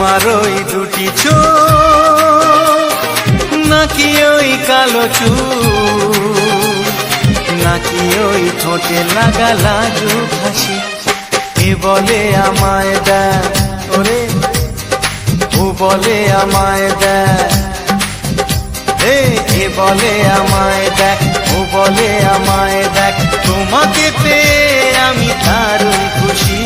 তোমার ওই দুটি চোখ নাকি ওই কালো চুল নাকি ওই ঠোঁটে লাগা লাজুক হাসি এ বলে আমায় দেয় ওরে ও বলে আমায় দেয় এ বলে আমায় দেখ ও বলে আমায় দেখ তোমাকে পেয়ে আমি দারুণ খুশি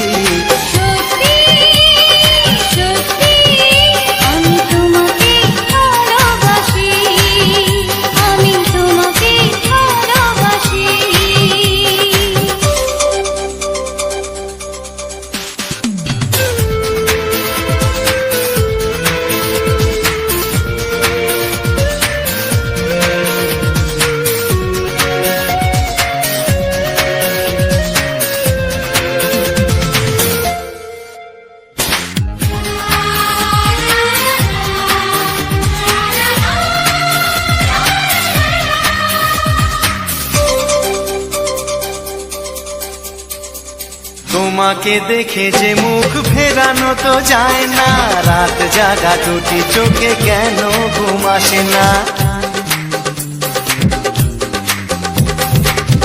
তোমাকে দেখে যে মুখ ফেরানো তো যায় না রাত জাগা দুটি চোখে কেন ঘুম আসে না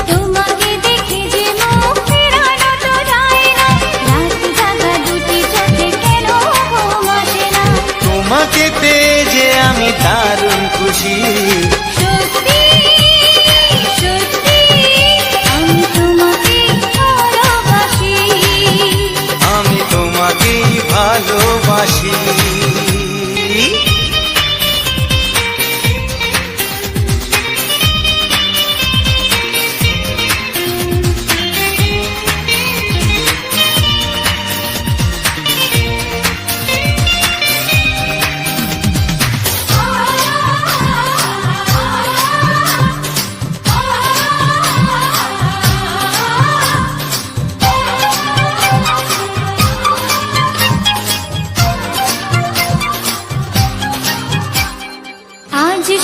তোমাকে দেখে যে মুখ ফেরানো তো যায় না রাত জাগা দুটি চোখে কেন ঘুম আসে না তোমাকে পেয়ে যে আমি দারুণ খুশি ভালোবাসি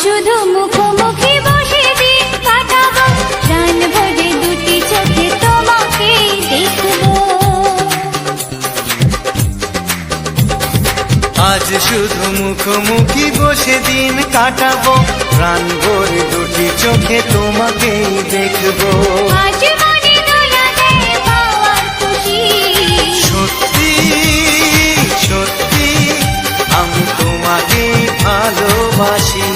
শুধু মুখোমুখি বসে দিন কাটাবো প্রাণ ভরে দুটি চোখে তোমাকে দেখবো আজ শুধু মুখোমুখি বসে দিন কাটাবো প্রাণ ভরে দুটি চোখে তোমাকেই দেখবো আজ মনে দোলা দেয় পাওয়ার খুশি সত্যি সত্যি আমি তোমাকে ভালোবাসি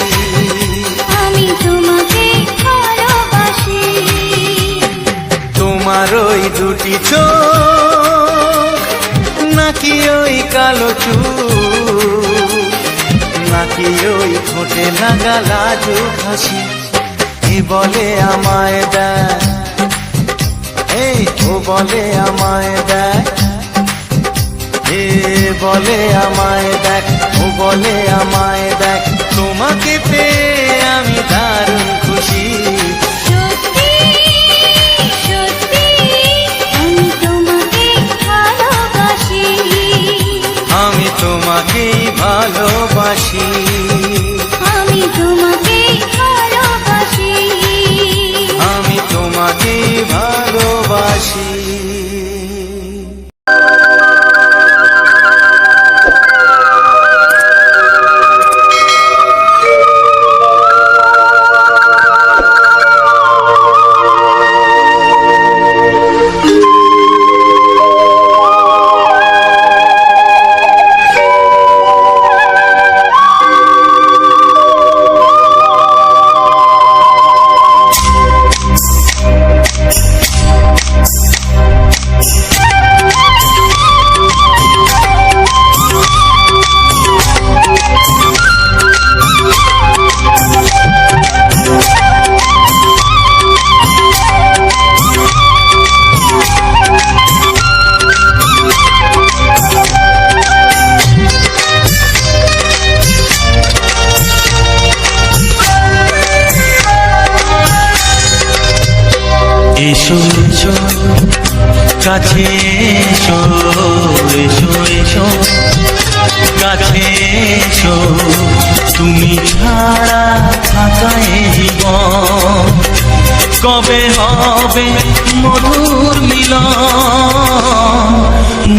আমি তোমাকে ভালোবাসি তোমার ওই দুটি চোখ নাকি ওই কালো চুল নাকি ওই ঠোঁটে লাগা লাজুক হাসি এ বলে আমায় দেয় ও বলে আমায় দেয় এ বলে আমায় দেখ ও বলে আমায় দেখ তোমাকে পেয়ে আমি দারুণ খুশি সত্যি সত্যি আমি তোমাকে ভালোবাসি আমি তোমাকেই ভালোবাসি আমি তোমাকে ভালোবাসি আমি তোমাকেই ভালোবাসি এসো এসো কাছে এসো এসো এসো কাছে এসো তুমি ছাড়া থাকা জীবন কবে হবে মধুর মিলন,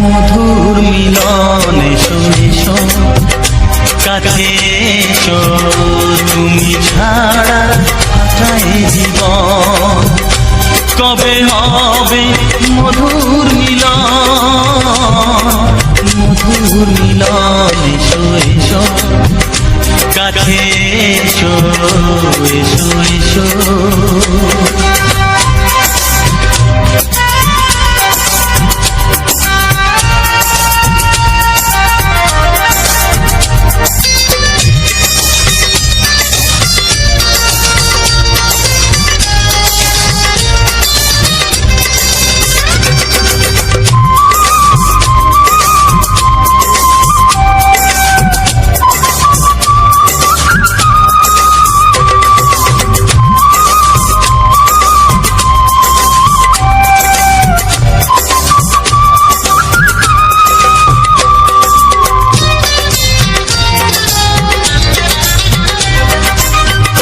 মধুর মিলন। এসো এসো কাছে এসো, তুমি ছাড়া কাটায় জীবন। কবে হবে মধুর মিলন, মধুর মিলন। এসো এসো কাছে এসো, এসো এসো।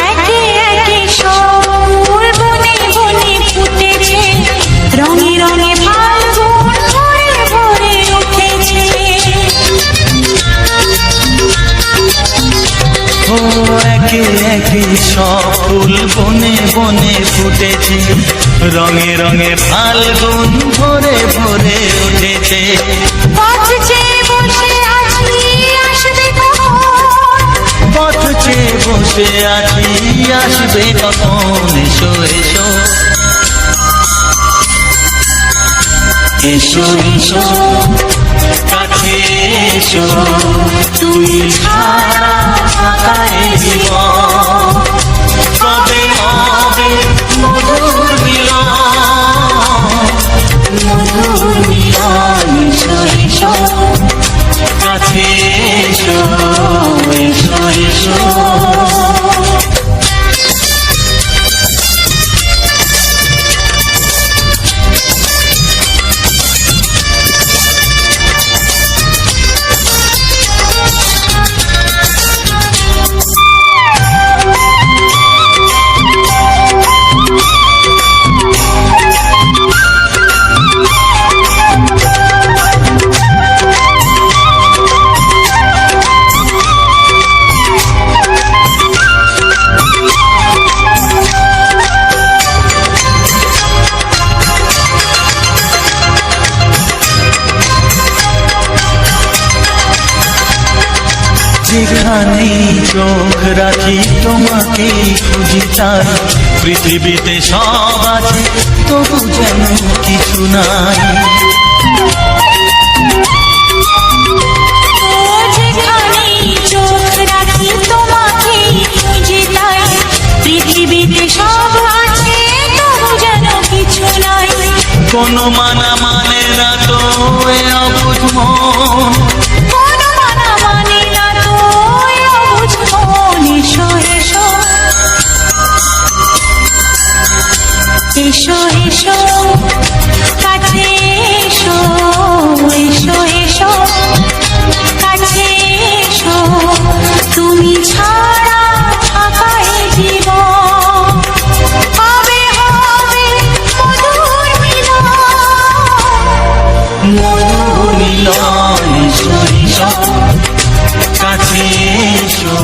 একে একে সব বনে বনে ফুটেছে, রঙে রঙে ফাল্গুন ভরে ভরে উঠেছে। ও একে একে সব ফুল বনে বনে ফুটেছে, রঙে রঙে ফাল্গুন ভরে ভরে উঠেছে। পথ চেয়ে বসে আছি, আসবে কখন? পথ চেয়ে বসে আছি, আসবে কখন? এসো এসো, এসো এসো কাছে এসো, তুমি ছাড়া কাটায় জীবন। কবে হবে মধুর মিলন, মধুর মিলন। এসো এসো কাছে এসো, এসো এসো। যেখানে চোখ রাখি তোমাকে খুঁজি, তাই পৃথিবীতে সব আছে তবু যেন কিছু নাই। ও যেখানে চোখ রাখি তোমাকে খুঁজি, তাই পৃথিবীতে সব আছে তবু যেন কিছু নাই। কোনো মানা মানে না তো এ অবুঝ মন, কোনো মানা মানে না তো এ অবুঝ মন। এসো এসো, এসো এসো কাছে এসো, এসো এসো কাছে এসো, তুমি ছাড়া থাকায় জীবন। হবে হবে মধুর মিলন, মধুর মিলন। এসো এসো কাছে এসো।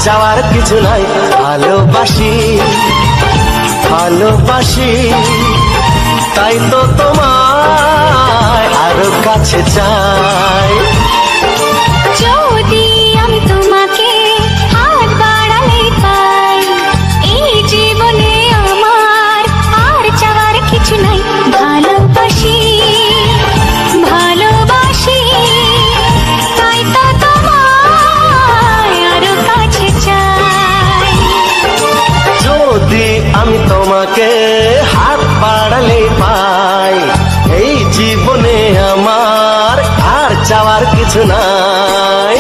চাওয়ার কিছু নাই। ভালোবাসি ভালোবাসি তাই তো তোমায় আরো কাছে চাই। যদি আমি তোমাকে হাত বাড়ালে পাই, এই জীবনে আমার আর চাওয়ার কিছু নাই। ভালোবাসি ভালোবাসি তাই তো তোমায় আরো কাছে চাই। যদি আমি তোমাকে হাত বাড়ালে পাই, এই জীবনে আমার আর চাওয়ার কিছু নাই।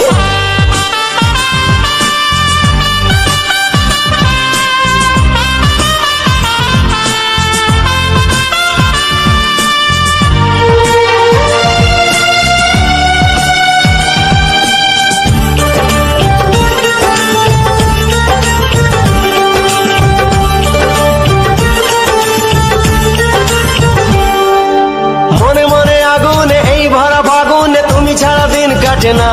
ছাড়া দিন কাটে না,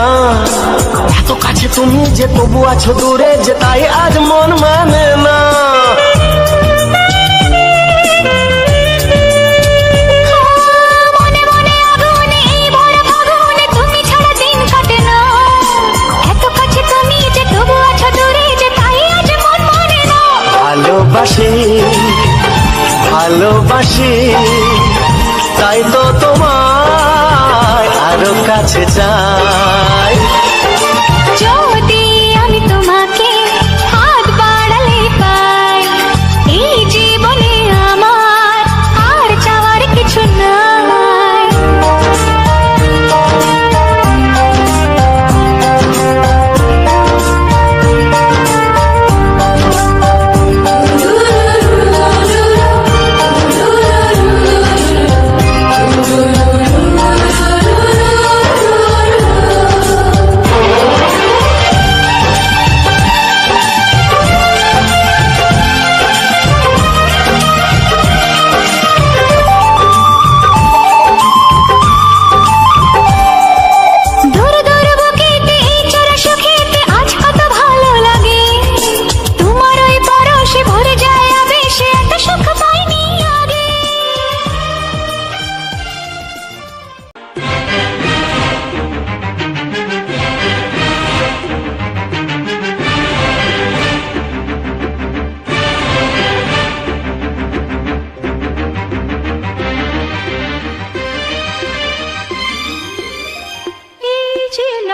এত কাছে তুমি যে তবু আছো দূরে, যে তাই আজ মন মানে না। ভালোবাসি ভালোবাসি তাই তো তোমায় আরো কাছে চাই। যদি আমি তোমাকে হাত বাড়ালে পাই,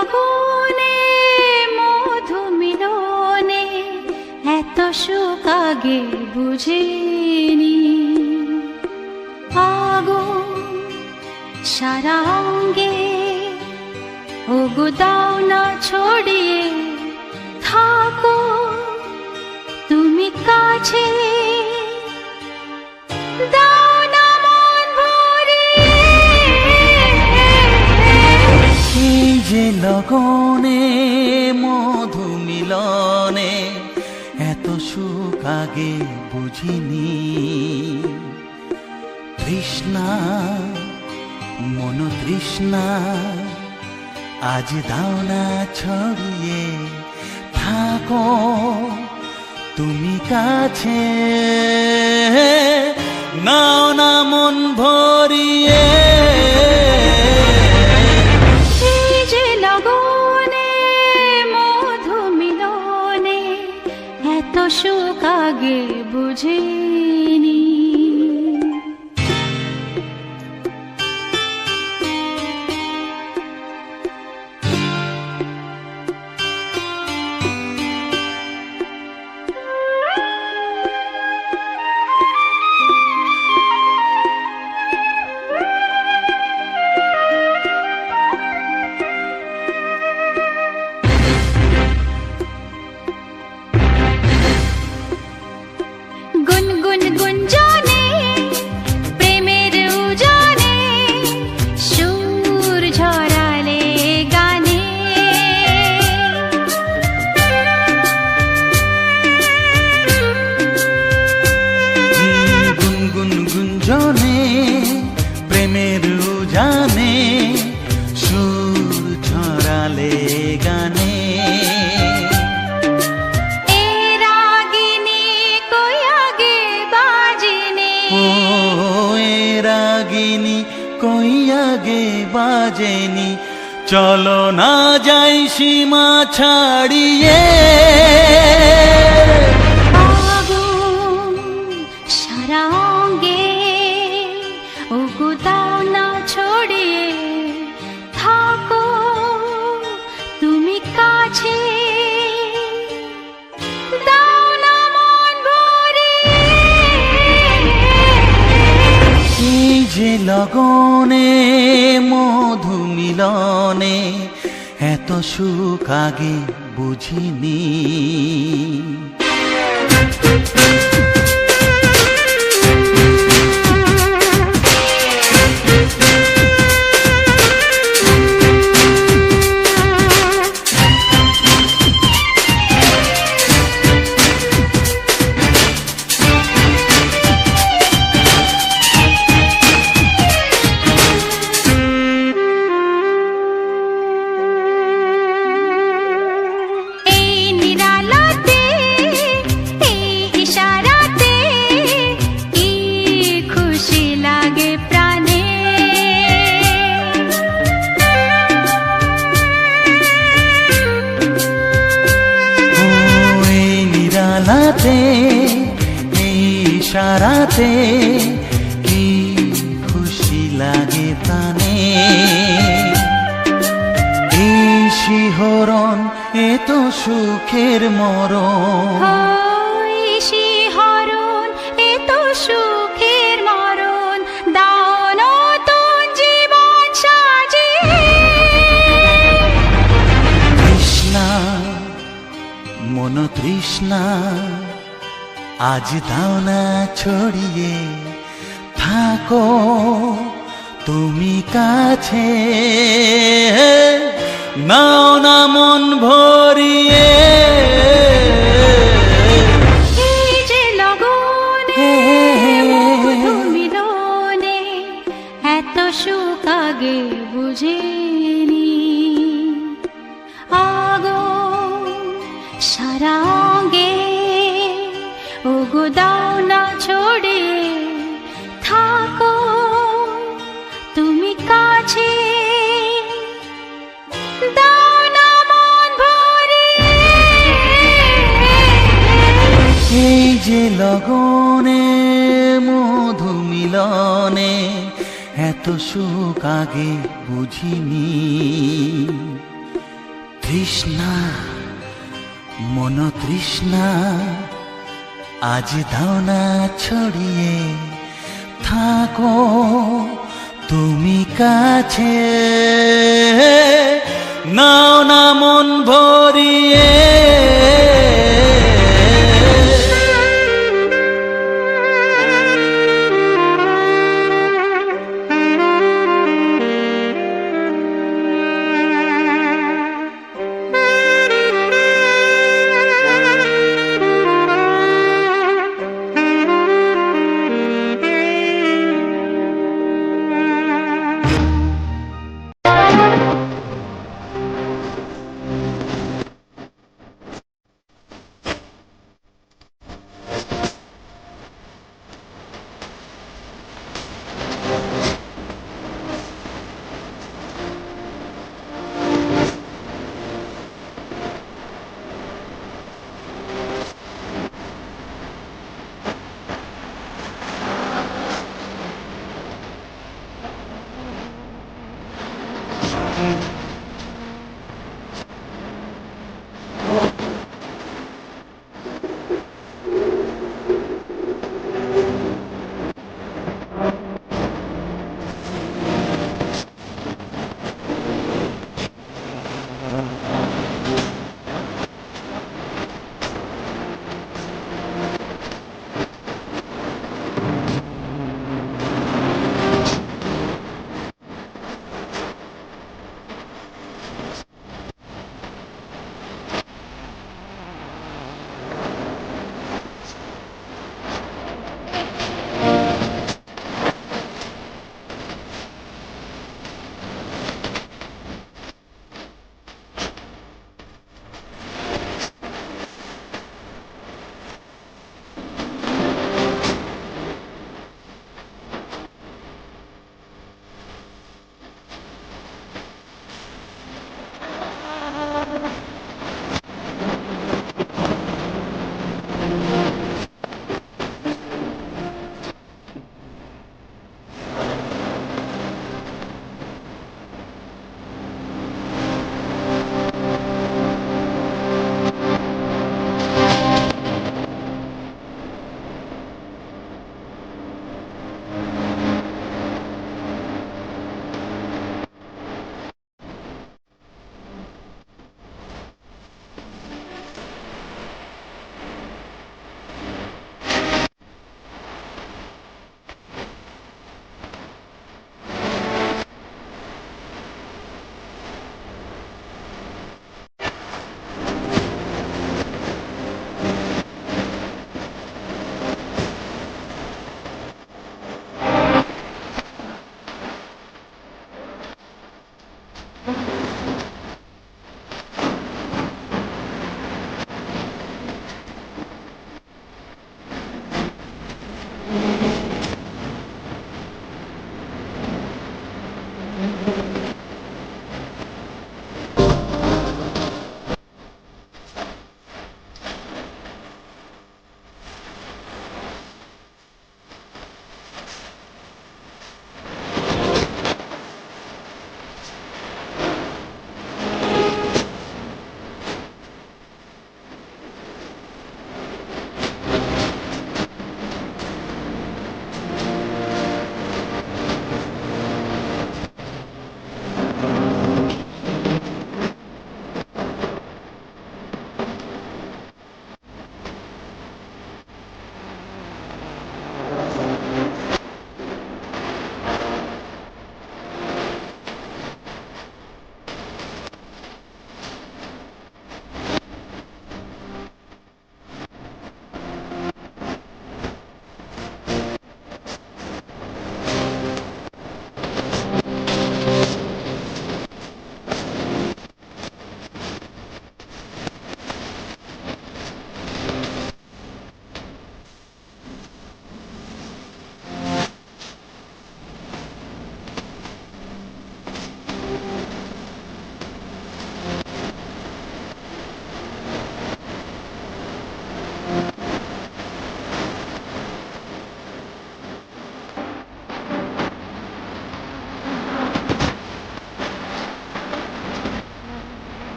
লগনে মধু মিলনে এত সুখ আগে বুঝিনি আগুন সারা অঙ্গে ওগো দাও না ছড়িয়ে থাকো তুমি কাছে দাও না মন ভরিয়ে এই যে লগনে মধু মিলনে এত সুখ আগে বুঝিনি তৃষ্ণা মন তৃষ্ণা আজ দাও না ছড়িয়ে থাকো তুমি কাছে নাও না মন ভরিয়ে এই যে লগনে মধু মিলনে এত সুখ আগে বুঝিনি গুনগুন গুঞ্জনে প্রেমের উজানে সুর ঝরালে গানে গুনগুন গুঞ্জনে প্রেমের উজানে সুর ছড়ালে গানে এ রাগিনী কই আগে বাজেনে ও এ রাগিনী কই আগে বাজেনি চলো না যাই সীমা ছাড়িয়ে আগুন সারা অঙ্গে ওগো দাও না ছড়িয়ে থাকো তুমি কাছে দাও না মন ভরিয়ে এই যে লগনে মধু মিলনে এত সুখ আগে বুঝিনি এই নিরালাতে এই ইশারাতে কি খুশি লাগে প্রাণে ও এই নিরালাতে এই ইশারাতে কি খুশি লাগে প্রাণে এই শিহরণ এ তো সুখের মরণ ওই শিহরণ এ তো সুখের মরণ দাও নতুন জীবন সাজিয়ে তৃষ্ণা মন তৃষ্ণা আজ দাও না ছড়িয়ে থাকো তুমি কাছে নাও না মন ভরিয়ে এই যে লগনে মধু মিলনে এত সুখ আগে বুঝিনি আগুন সারা অঙ্গে ওগো দাও না ছড়িয়ে থাকো তুমি কাছে দাও না মন ভরিয়ে এই যে লগনে মধু মিলনে এত সুখ আগে বুঝিনি তৃষ্ণা মন তৃষ্ণা আজ দাও না ছড়িয়ে থাকো তুমি কাছে নাও না মন ভরিয়ে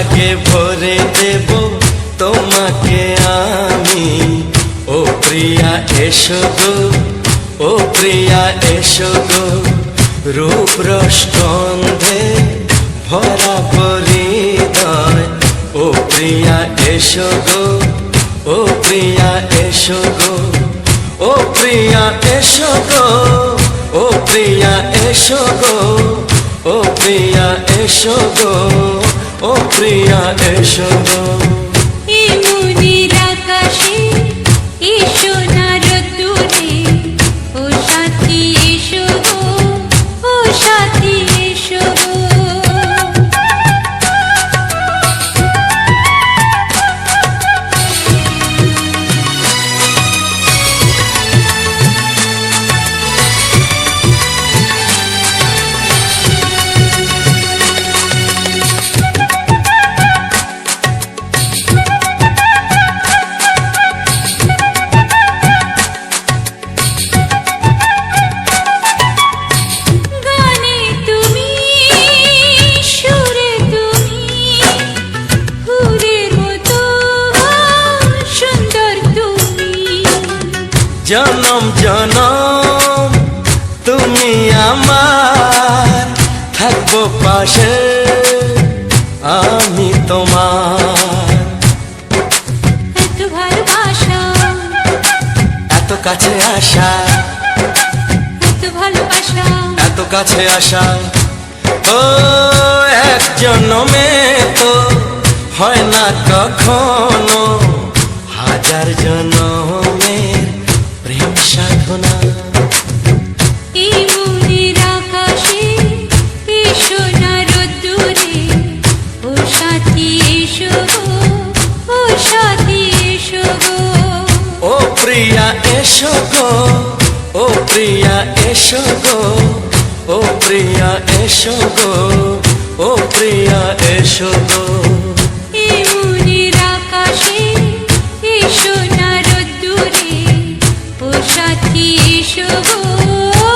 সোহাগে ভরে দেব তোমাকে আমি। ও প্রিয়া এসো গো, ও প্রিয়া এসো গো, রূপ রস গন্ধে ভরা হৃদয়। ও প্রিয়া এসো গো, ও প্রিয়া এসো গো, ও প্রিয়া এসো গো, ও প্রিয়া এসো গো, ও প্রিয়া এসো গো, ও প্রিয়া এসো গো। এই মনের আকাশে এসো না রোদ্দুরে, ও সাথী এসো গো, ও সাথী এসো গো। গানে তুমি, সুরে তুমি, ফুলের মতো সুন্দর তুমি। জনম জনম তুমি আমার, থাকবো পাশে আমি তোমার। এত ভালোবাসা, এত কাছে আসা, এত ভালোবাসা, এত কাছে আসা, ও এক জন্মে তো হয় না কখনো, হাজার জন্মের প্রেম সাধনা। এই মনের আকাশে এসো না রোদ্দুরে, ও সাথী এসো গো, ও সাথী এসো গো। ও প্রিয়া এসো গো, ও প্রিয়া এসো গো, ও প্রিয়া এসো গো, ও প্রিয়া এসো গো। এই মনের আকাশে এসো না রোদ্দুরে, ও সাথী এসো গো, ও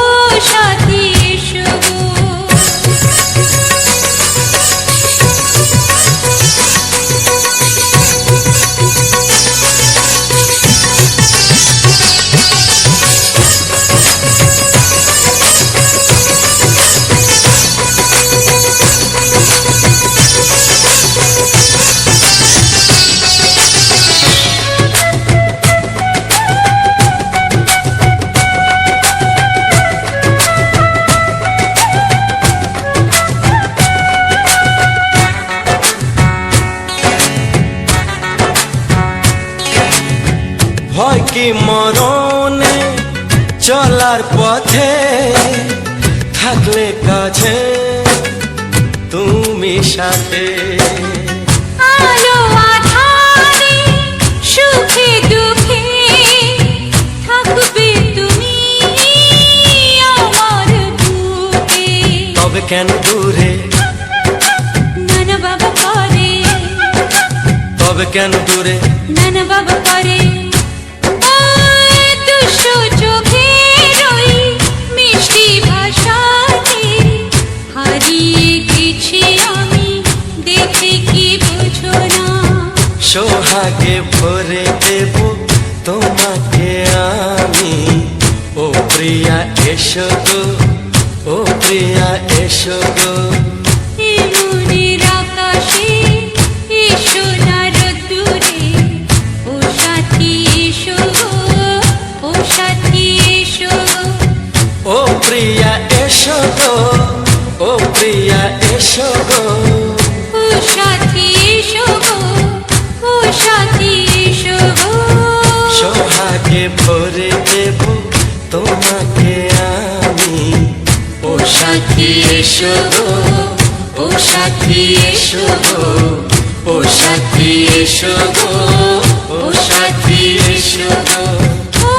সাথী এসো গো। ভয় কি মরণে চলার পথে, থাকলে কাছে তুমি সাথে। আলো আঁধারে, সুখে দুঃখে, থাকবে তুমি আমার বুকে। তবে কেন দূরে, নানা বাবা করে, তবে কেন দূরে, নানা বাবা করে। ওই দুষ্টু চোখের ওই মিষ্টি ভাষাতে হারিয়ে গেছি আমি, দেখে কি বোঝো না। সোহাগে ভরে দেব তোমাকে আমি। ও প্রিয়া এসো গো, ও প্রিয়া এসো গো। এই মনের আকাশে এসো না রোদ্দুরে, ও সাথী এসো গো, ও সাথী এসো গো। ও প্রিয়া এসো গো, ও প্রিয়া এসো গো। ও সাথী এসো গো, ও সাথী এসো গো। সোহাগে ভরে দেব তোমাকে আমি। ও সাথী এসো গো, ও সাথী এসো গো, ও সাথী এসো গো, ও সাথী এসো গো। ও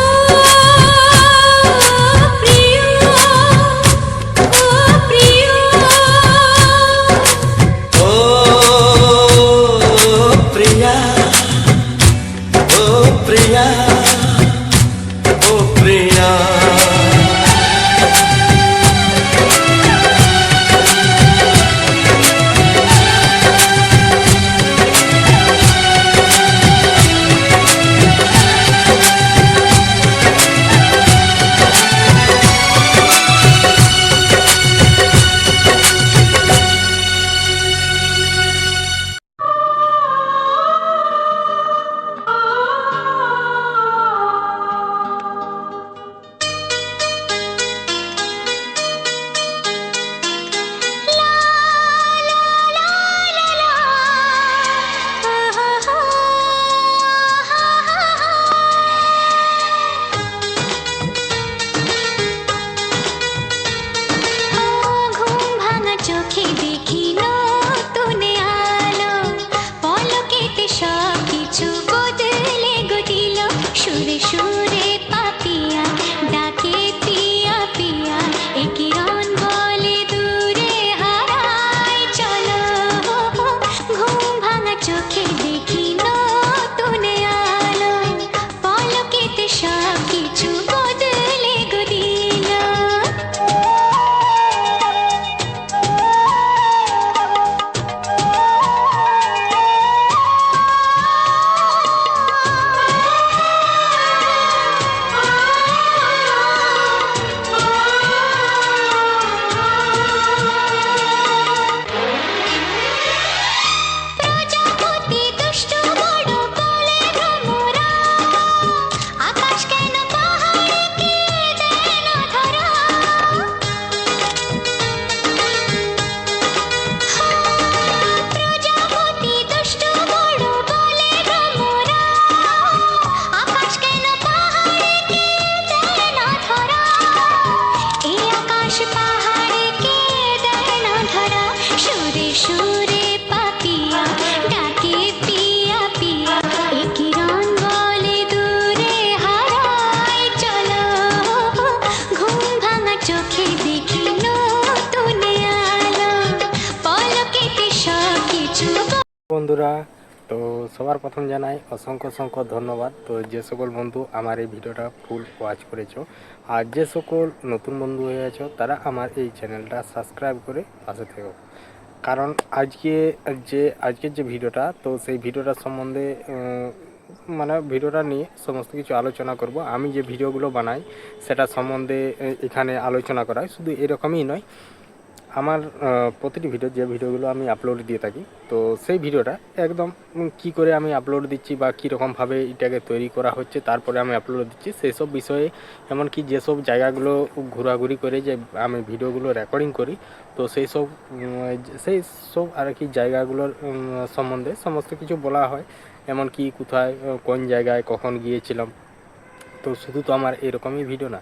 প্রিয়, ও প্রিয়, ও প্রিয়া, ও প্রিয়া, ও প্রিয়া। বন্ধুরা, তো সবার প্রথম জানাই অসংখ্য অসংখ্য ধন্যবাদ। তো যে সকল বন্ধু আমার এই ভিডিওটা ফুল ওয়াচ করেছো, আর যে সকল নতুন বন্ধু হয়ে আছো তারা আমার এই চ্যানেলটা সাবস্ক্রাইব করে পাশে থেকো। কারণ আজকের যে ভিডিওটা, তো সেই ভিডিওটার সম্বন্ধে মানে ভিডিওটা নিয়ে সমস্ত কিছু আলোচনা করব। আমি যে ভিডিওগুলো বানাই সেটা সম্বন্ধে এখানে আলোচনা করা হয়। শুধু এরকমই নয়, আমার প্রতিটি ভিডিও যে ভিডিওগুলো আমি আপলোড দিয়ে থাকি, তো সেই ভিডিওটা একদম কি করে আমি আপলোড দিচ্ছি বা কীরকমভাবে এটাকে তৈরি করা হচ্ছে তারপরে আমি আপলোড দিচ্ছি সেই সব বিষয়ে, এমনকি যেসব জায়গাগুলো ঘোরাঘুরি করে যে আমি ভিডিওগুলো রেকর্ডিং করি, তো সেই সব আর কি জায়গাগুলোর সম্বন্ধে সমস্ত কিছু বলা হয়। এমনকি কোথায় কোন জায়গায় কখন গিয়েছিলাম। তো শুধু তো আমার এরকমই ভিডিও না,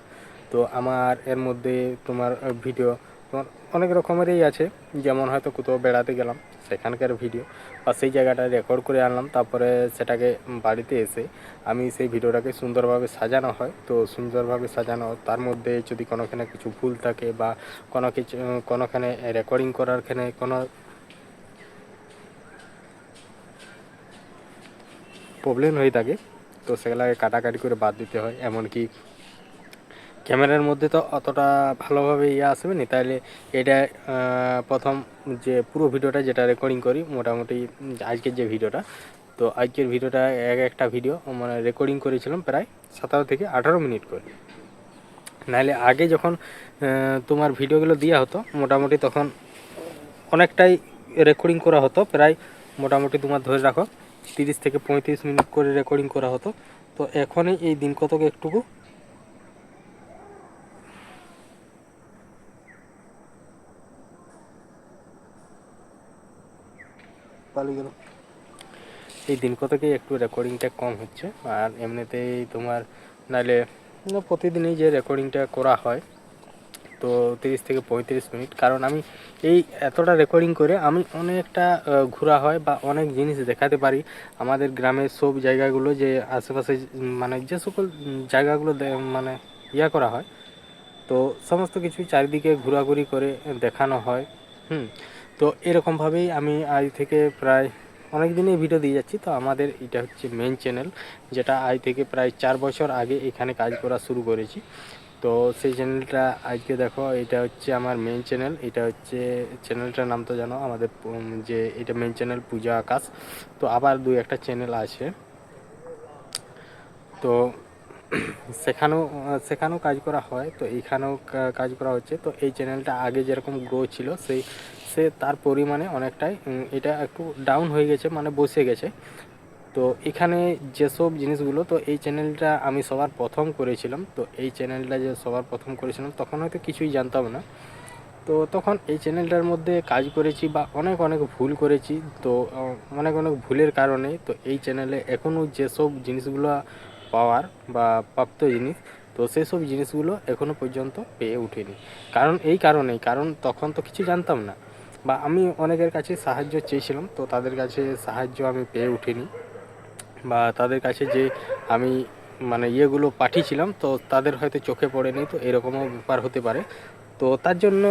তো আমার এর মধ্যে তোমার ভিডিও তোমার অনেক রকমেরই আছে। যেমন হয়তো কোথাও বেড়াতে গেলাম সেখানকার ভিডিও, বা সেই জায়গাটা রেকর্ড করে আনলাম, তারপরে সেটাকে বাড়িতে এসে আমি সেই ভিডিওটাকে সুন্দরভাবে সাজানো হয়। তো সুন্দরভাবে সাজানো, তার মধ্যে যদি কোনোখানে কিছু ভুল থাকে বা কোনোখানে রেকর্ডিং করারখানে কোনো প্রবলেম হয়ে থাকে, তো সেগুলোকে কাটাকাটি করে বাদ দিতে হয়। এমনকি ক্যামেরার মধ্যে তো অতটা ভালোভাবে আসবে না, তাইলে এটা প্রথম যে পুরো ভিডিওটা যেটা রেকর্ডিং করি মোটামুটি আজকের যে ভিডিওটা, তো আজকের ভিডিওটা একটা ভিডিও মানে রেকর্ডিং করেছিলাম প্রায় 17 থেকে 18 মিনিট করে। নাহলে আগে যখন তোমার ভিডিওগুলো দেওয়া হতো মোটামুটি তখন অনেকটাই রেকর্ডিং করা হতো, প্রায় মোটামুটি তোমার ধরে রাখো 30 থেকে 35 মিনিট করে রেকর্ডিং করা হতো। তো এখনই এই দিন কতক একটুকু এই দিন কতকেই একটু রেকর্ডিংটা কম হচ্ছে। আর এমনিতেই তোমার নাহলে প্রতিদিনই যে রেকর্ডিংটা করা হয় তো 30 থেকে 35 মিনিট, কারণ আমি এই এতটা রেকর্ডিং করে আমি অনেকটা ঘোরা হয় বা অনেক জিনিস দেখাতে পারি। আমাদের গ্রামের সব জায়গাগুলো যে আশেপাশে মানে যে সকল জায়গাগুলো মানে করা হয়, তো সমস্ত কিছু চারিদিকে ঘোরাঘুরি করে দেখানো হয়। তো এরকমভাবেই আমি আজ থেকে প্রায় অনেক দিনই ভিডিও দিয়ে যাচ্ছি। তো আমাদের এটা হচ্ছে মেন চ্যানেল, যেটা আজ থেকে প্রায় 4 বছর আগে এখানে কাজ করা শুরু করেছি। তো সেই চ্যানেলটা আজকে দেখো, এটা হচ্ছে আমার মেন চ্যানেল। এটা হচ্ছে চ্যানেলটার নাম তো জানো আমাদের, যে এটা মেন চ্যানেল পূজা আকাশ। তো আবার 2-1টা চ্যানেল আছে, তো সেখানেও কাজ করা হয়, তো এইখানেও কাজ করা হচ্ছে। তো এই চ্যানেলটা আগে যেরকম গ্রো ছিল তার পরিমাণে অনেকটাই এটা একটু ডাউন হয়ে গেছে, মানে বসে গেছে। তো এখানে যেসব জিনিসগুলো, তো এই চ্যানেলটা আমি সবার প্রথম করেছিলাম। তো এই চ্যানেলটা যে সবার প্রথম করেছিলাম তখন হয়তো কিছুই জানতাম না। তো তখন এই চ্যানেলটার মধ্যে কাজ করেছি বা অনেক ভুল করেছি। তো অনেক ভুলের কারণে তো এই চ্যানেলে এখনও যেসব জিনিসগুলো পাওয়ার বা প্রাপ্ত জিনিস, তো সেসব জিনিসগুলো এখনও পর্যন্ত পেয়ে উঠিনি। কারণ তখন তো কিছু জানতাম না, বা আমি অনেকের কাছে সাহায্য চেয়েছিলাম, তো তাদের কাছে সাহায্য আমি পেয়ে উঠিনি, বা তাদের কাছে যে আমি মানে ইয়েগুলো পাঠিয়েছিলাম তো তাদের হয়তো চোখে পড়েনি। তো এরকমও ব্যাপার হতে পারে। তো তার জন্য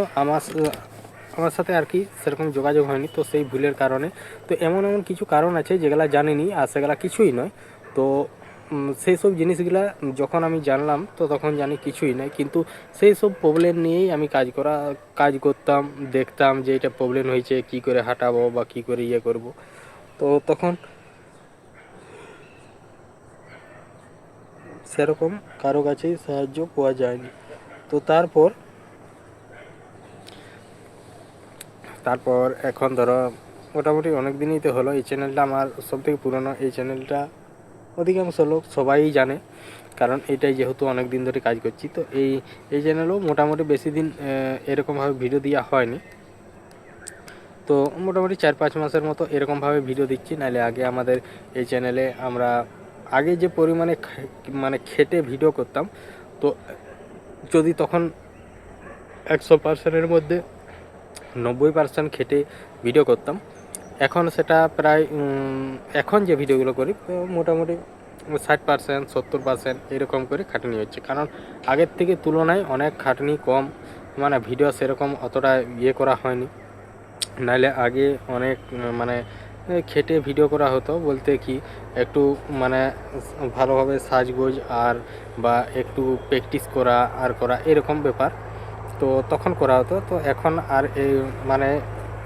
আমার সাথে আর কি সেরকম যোগাযোগ হয়নি, তো সেই ভুলের কারণে। তো এমন কিছু কারণ আছে যেগুলা জানিনি, আর সেগুলা কিছুই নয়। তো সেই সব জিনিসগুলা যখন আমি জানলাম তো তখন জানি কিছুই নয়, কিন্তু সেই সব প্রবলেম নিয়েই আমি কাজ করতাম, দেখতাম যে এটা প্রবলেম হয়েছে, কি করে হাঁটাবো বা কি করে করব। তো তখন সেরকম কারো কাছেই সাহায্য পাওয়া যায়নি। তো তারপর এখন ধরো মোটামুটি অনেক দিনই তো হলো এই চ্যানেলটা আমার সবথেকে পুরনো। এই চ্যানেলটা অধিকাংশ লোক সবাই জানে, কারণ এটাই যেহেতু অনেক দিন ধরে কাজ করছি। তো এই চ্যানেলেও মোটামুটি বেশি দিন এরকমভাবে ভিডিও দেওয়া হয়নি। তো মোটামুটি 4-5 মাসের মতো এরকমভাবে ভিডিও দিচ্ছি। নাহলে আগে আমাদের এই চ্যানেলে আমরা আগে যে পরিমাণে মানে খেটে ভিডিও করতাম, তো যদি তখন 100%-এর মধ্যে 90% খেটে ভিডিও করতাম, এখন সেটা প্রায় এখন যে ভিডিওগুলো করি মোটামুটি 60%, 70% এরকম করে খাটনি হচ্ছে। কারণ আগের থেকে তুলনায় অনেক খাটনি কম, মানে ভিডিও সেরকম অতটা করা হয়নি। নাহলে আগে অনেক মানে খেটে ভিডিও করা হতো, বলতে কি একটু মানে ভালোভাবে সাজগোজ আর বা একটু প্র্যাকটিস করা আর করা এরকম ব্যাপার। তো তখন করা হতো। তো এখন আর এই মানে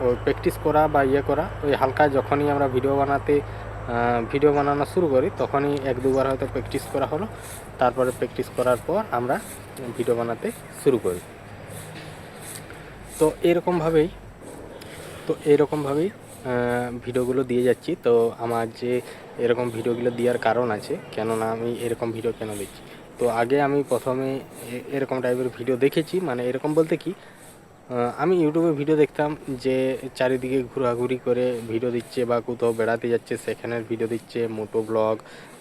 ওই প্র্যাকটিস করা বা ইয়ে করা ওই হালকা যখনই আমরা ভিডিও বানানো শুরু করি তখনই 1-2 বার হয়তো প্র্যাকটিস করা হলো, তারপরে প্র্যাকটিস করার পর আমরা ভিডিও বানাতে শুরু করি। তো এরকমভাবেই ভিডিওগুলো দিয়ে যাচ্ছি। তো আমার যে এরকম ভিডিওগুলো দেওয়ার কারণ আছে, কেননা আমি এরকম ভিডিও কেন দিচ্ছি। তো আগে আমি প্রথমে এরকম টাইপের ভিডিও দেখেছি, মানে এরকম বলতে কি আমি ইউটিউবে ভিডিও দেখতাম যে চারিদিকে ঘোরাঘুরি করে ভিডিও দিচ্ছে বা কোথাও বেড়াতে যাচ্ছে সেখানের ভিডিও দিচ্ছে, মোটো ব্লগ।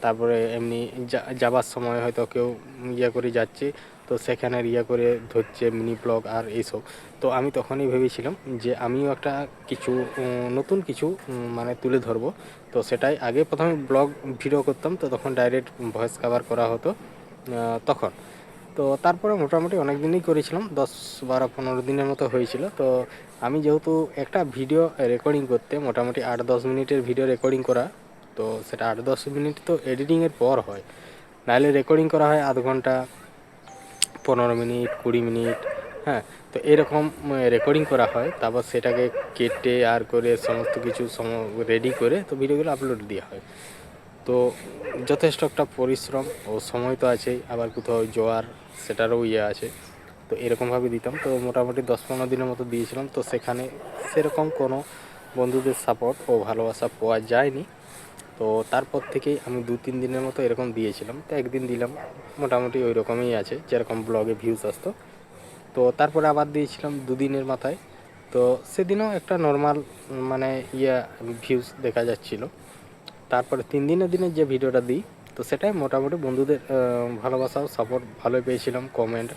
তারপরে এমনি যাবার সময় হয়তো কেউ ইয়ে করে যাচ্ছে তো সেখানের ইয়ে করে ধরছে মিনি ব্লগ আর এইসব। তো আমি তখনই ভেবেছিলাম যে আমিও একটা কিছু নতুন কিছু মানে তুলে ধরবো। তো সেটাই আগে প্রথমে ব্লগ ভিডিও করতাম, তো তখন ডাইরেক্ট ভয়েস কভার করা হতো তখন। তো তারপরে মোটামুটি অনেক দিনই করেছিলাম, 10-12-15 দিনের মতো হয়েছিল। তো আমি যেহেতু একটা ভিডিও রেকর্ডিং করতে মোটামুটি 8-10 মিনিটের ভিডিও রেকর্ডিং করা, তো সেটা 8-10 মিনিট তো এডিটিংয়ের পর হয়, নাহলে রেকর্ডিং করা হয় আধ ঘন্টা, 15 মিনিট, 20 মিনিট। হ্যাঁ, তো এরকম রেকর্ডিং করা হয়, তারপর সেটাকে কেটে আর করে সমস্ত কিছু রেডি করে তো ভিডিওগুলো আপলোড দেওয়া হয়। তো যথেষ্ট একটা পরিশ্রম ও সময় তো আছেই, আবার কোথাও যাওয়ার সেটারও ইয়ে আছে। তো এরকমভাবে দিতাম, তো মোটামুটি 10-15 দিনের মতো দিয়েছিলাম। তো সেখানে সেরকম কোনো বন্ধুদের সাপোর্ট ও ভালোবাসা পাওয়া যায়নি। তো তারপর থেকেই আমি 2-3 দিনের মতো এরকম দিয়েছিলাম। তো একদিন দিলাম, মোটামুটি ওই রকমই আছে যেরকম ব্লগে ভিউজ আসতো। তো তারপরে আবার দিয়েছিলাম 2 দিনের মাথায়। তো সেদিনও একটা নর্মাল মানে ভিউজ দেখা যাচ্ছিল। তারপরে 3 দিনের যে ভিডিওটা দিই, তো সেটাই মোটামুটি বন্ধুদের ভালোবাসা ও সাপোর্ট ভালোই পেয়েছিলাম, কমেন্ট।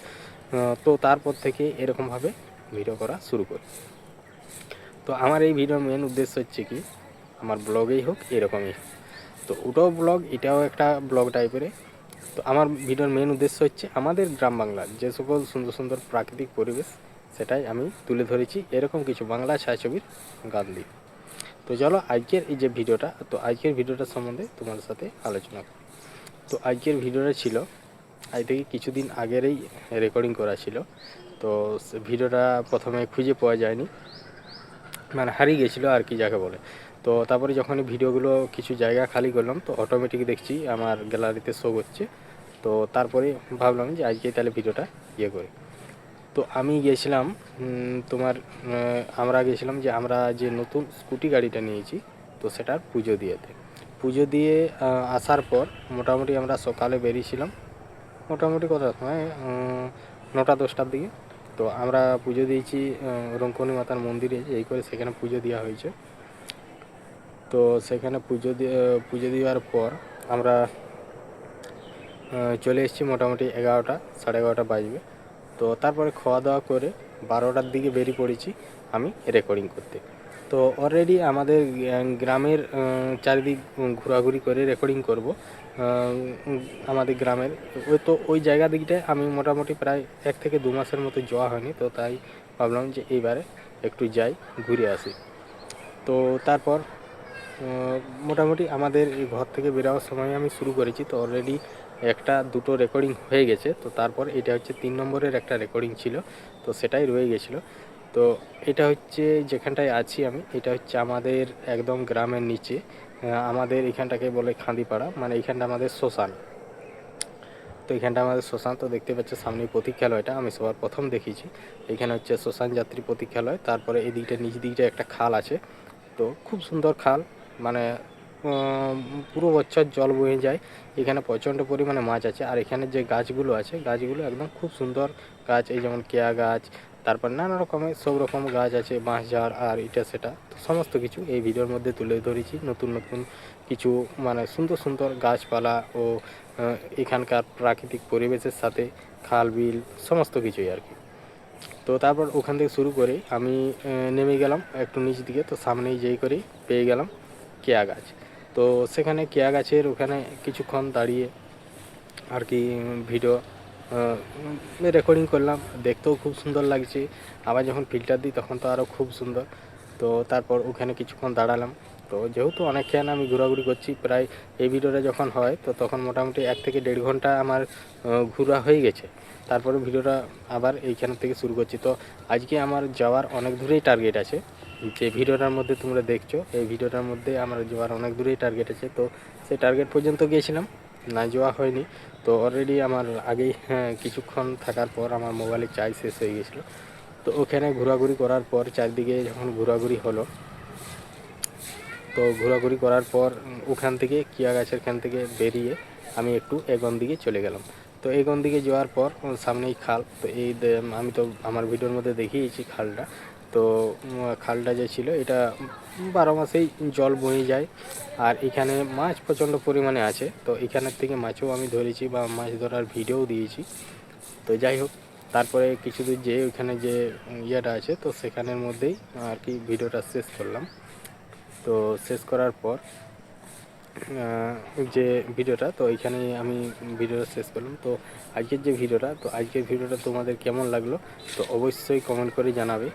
তো তারপর থেকে এরকমভাবে ভিডিও করা শুরু করি। তো আমার এই ভিডিওর মেন উদ্দেশ্য হচ্ছে কি, আমার ব্লগেই হোক এরকমই হোক, তো ওটাও ব্লগ এটাও একটা ব্লগ টাইপের। তো আমার ভিডিওর মেন উদ্দেশ্য হচ্ছে আমাদের গ্রাম বাংলার যে সকল সুন্দর সুন্দর প্রাকৃতিক পরিবেশ সেটাই আমি তুলে ধরেছি এরকম কিছু বাংলা ছায়াছবির গান দিয়ে। তো চলো আজকের এই যে ভিডিওটা, তো আজকের ভিডিওটার সম্বন্ধে তোমাদের সাথে আলোচনা করি। তো আজকের ভিডিওটা ছিল আজ থেকে কিছুদিন আগেরই রেকর্ডিং করা ছিল। তো ভিডিওটা প্রথমে খুঁজে পাওয়া যায়নি, মানে হারিয়ে গেছিলো আর কি যাকে বলে। তো তারপরে যখন ভিডিওগুলো কিছু জায়গা খালি করলাম তো অটোমেটিক দেখছি আমার গ্যালারিতে শো করছে। তো তারপরে ভাবলাম যে আজকে তাহলে ভিডিওটা করি। তো আমি গিয়েছিলাম আমরা গেছিলাম যে আমরা যে নতুন স্কুটি গাড়িটা নিয়েছি, তো সেটার পুজো দিয়ে আসার পর মোটামুটি আমরা সকালে বেরিয়েছিলাম, মোটামুটি কটার সময় 9টা-10টার দিকে। তো আমরা পুজো দিয়েছি রঙ্কনী মাতার মন্দিরে, এই করে সেখানে পুজো দেওয়া হয়েছে। তো সেখানে পুজো দেওয়ার পর আমরা চলে এসেছি মোটামুটি 11টা, 11:30 বাজবে। তো তারপরে খাওয়া দাওয়া করে 12টার দিকে বেরিয়ে পড়েছি আমি রেকর্ডিং করতে। তো অলরেডি আমাদের গ্রামের চারিদিক ঘোরাঘুরি করে রেকর্ডিং করব। আমাদের গ্রামের ওই জায়গা দিকটায় আমি মোটামুটি প্রায় 1 থেকে 2 মাসের মতো যাওয়া হয়নি, তো তাই ভাবলাম যে এইবারে একটু যাই, ঘুরে আসি। তো তারপর মোটামুটি আমাদের এই ঘর থেকে বেরোবার সময় আমি শুরু করেছি, তো অলরেডি 1-2টো রেকর্ডিং হয়ে গেছে। তো তারপর এটা হচ্ছে 3 নম্বরের একটা রেকর্ডিং ছিল, তো সেটাই রয়ে গেছিলো। তো এটা হচ্ছে যেখানটায় আছি আমি, এটা হচ্ছে আমাদের একদম গ্রামের নিচে, আমাদের এখানটাকে বলে খাঁদিপাড়া, মানে এইখানটা আমাদের শ্মশান। তো এখানটা আমাদের শ্মশান, তো দেখতে পাচ্ছ সামনে প্রতীক্ষালয়টা আমি সবার প্রথম দেখিয়েছি। এখানে হচ্ছে শ্মশান যাত্রী প্রতীক্ষালয়। তারপরে এই দিকটা নিচ দিকটা একটা খাল আছে, তো খুব সুন্দর খাল, মানে পুরো বছর জল বয়ে যায়। এখানে প্রচণ্ড পরিমাণে মাছ আছে। আর এখানে যে গাছগুলো আছে গাছগুলো একদম খুব সুন্দর গাছ, এই যেমন কেয়া গাছ, তারপর নানা রকমের সব রকম গাছ আছে, বাঁশঝাড় আর এটা সেটা, তো সমস্ত কিছু এই ভিডিওর মধ্যে তুলে ধরেছি। নতুন নতুন কিছু মানে সুন্দর সুন্দর গাছপালা ও এখানকার প্রাকৃতিক পরিবেশের সাথে খাল বিল সমস্ত কিছুই আর কি। তো তারপর ওখান থেকে শুরু করে আমি নেমে গেলাম একটু নিচ দিকে। তো সামনেই যেই করেই পেয়ে গেলাম কেয়া গাছ। তো সেখানে কেয়া গাছের ওখানে কিছুক্ষণ দাঁড়িয়ে আর কি ভিডিও রেকর্ডিং করলাম, দেখতেও খুব সুন্দর লাগছে। আবার যখন ফিল্টার দিই তখন তো আরও খুব সুন্দর। তো তারপর ওখানে কিছুক্ষণ দাঁড়ালাম, তো যেহেতু অনেকক্ষণ আমি ঘোরাঘুরি করছি, প্রায় এই ভিডিওটা যখন হয় তো তখন মোটামুটি 1 থেকে 1.5 ঘন্টা আমার ঘোরা হয়ে গেছে। তারপরে ভিডিওটা আবার এইখান থেকে শুরু করছি। তো আজকে আমার যাওয়ার অনেক দূরেই টার্গেট আছে, যে ভিডিওটার মধ্যে তোমরা দেখছো এই ভিডিওটার মধ্যে আমার যাওয়ার অনেক দূরেই টার্গেট আছে। তো সেই টার্গেট পর্যন্ত গিয়েছিলাম, না যাওয়া হয়নি। তো অলরেডি আমার আগেই কিছুক্ষণ থাকার পর আমার মোবাইলে চার্জ শেষ হয়ে গেছিলো। তো ওখানে ঘোরাঘুরি করার পর চারদিকে যখন ঘোরাঘুরি হলো, তো ঘোরাঘুরি করার পর ওখান থেকে কিয়া গাছের খান থেকে বেরিয়ে আমি একটু এগন দিকে চলে গেলাম। তো এগন দিকে যাওয়ার পর সামনেই খাল। তো আমি তো আমার ভিডিওর মধ্যে দেখিয়েছি খালটা। তো খালটা যে ছিল এটা 12 মাসেই জল বয়ে যায়, আর এখানে মাছ প্রচণ্ড পরিমাণে আছে। তো এখানের থেকে মাছও আমি ধরেছি বা মাছ ধরার ভিডিও দিয়েছি। তো যাই হোক, তারপরে কিছু দূর যেয়ে ওইখানে যে ইয়েটা আছে তো সেখানের মধ্যেই আর কি ভিডিওটা শেষ করলাম। তো শেষ করার পর যে ভিডিওটা, তো এইখানে আমি ভিডিওটা শেষ করলাম। তো আজকের যে ভিডিওটা, তো আজকের ভিডিওটা তোমাদের কেমন লাগলো তো অবশ্যই কমেন্ট করে জানাবে।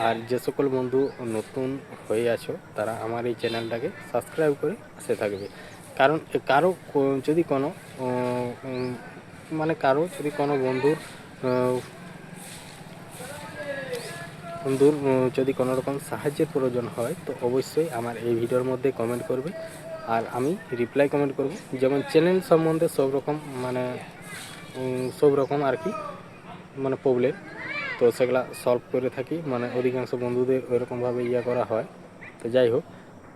আর যে সকল বন্ধু নতুন হয়ে আছো তারা আমার এই চ্যানেলটাকে সাবস্ক্রাইব করে পাশে থাকবে। কারণ যদি কোনো যদি কোনো বন্ধুর যদি কোনো রকম সাহায্যের প্রয়োজন হয় তো অবশ্যই আমার এই ভিডিওর মধ্যে কমেন্ট করবে, আর আমি রিপ্লাই কমেন্ট করব। যেমন চ্যানেল সম্বন্ধে সব রকম আর কি প্রবলেম, তো সেগুলা সলভ করে থাকি। অধিকাংশ বন্ধুদের ওইরকমভাবে করা হয়। তো যাই হোক,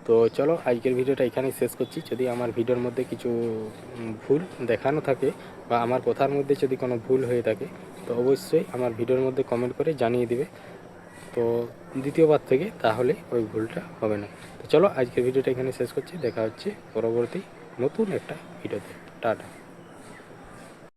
তো চলো আজকের ভিডিওটা এখানেই শেষ করছি। যদি আমার ভিডিওর মধ্যে কিছু ভুল দেখানো থাকে বা আমার কথার মধ্যে যদি কোনো ভুল হয়ে থাকে তো অবশ্যই আমার ভিডিওর মধ্যে কমেন্ট করে জানিয়ে দিবে। তো দ্বিতীয়বার থেকে তাহলে ওই ভুলটা হবে না। তো চলো আজকের ভিডিওটা এখানে শেষ করছি। দেখা হচ্ছে পরবর্তী নতুন একটা ভিডিওতে। টাটা।